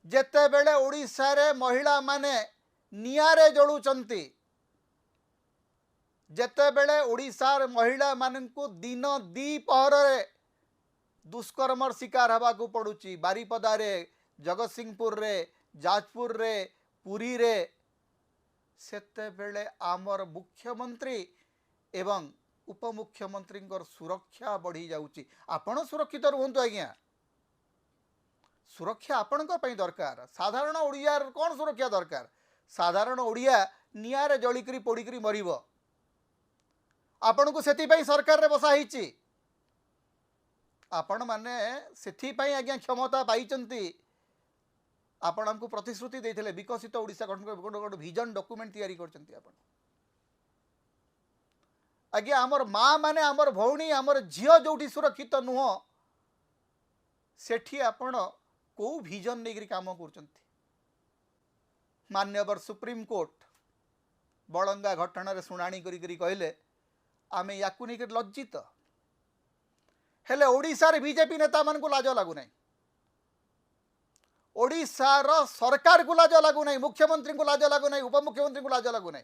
जेतेबेले ओडिशा रे महिला माने नियारे जळुचंती जेतेबेले ओडिशार महिला माननकु दिन दीपहर रे दुष्कर्मर शिकार हवाकू पड़ुची बारीपदा रे जगतसिंहपुर रे जाजपुर रे पुरी रे सेतेबेले आमर मुख्यमंत्री एवं उपमुख्यमंत्री सुरक्षा बढ़ी जाउची। आपण सुरक्षित रुहंतु आज्ञा सुरक्षा आपण दरकार साधारण ओडिया कौन सुरक्षा दरकार साधारण ओडिया निआरे जलिकरी पोड़िकरी मरिब आपण को सेति सरकार रे बसा हिची आपण माने सेति आज्ञा क्षमता पाइचंती आपण हमको प्रतिश्रुति देथिले विकसित ओडिशा गठन गोटे विजन डॉक्यूमेंट तैयारी करचंती आपण आज्ञा हमर माँ माने हमर भौणी हमर झियो जोठी सुरक्षित नुह सेठी आपण को विजन नहीं काम कर मान्यवर सुप्रीम कोर्ट बड़ंगा घटना शुणाणी करी कहले आमे याकू नहीं लज्जित हेले ओडिशार बीजेपी नेता मान को लाज लगुना ओडिशार सरकार को लाज लगुना मुख्यमंत्री को लाज लगुना उपमुख्यमंत्री को लाज लगुना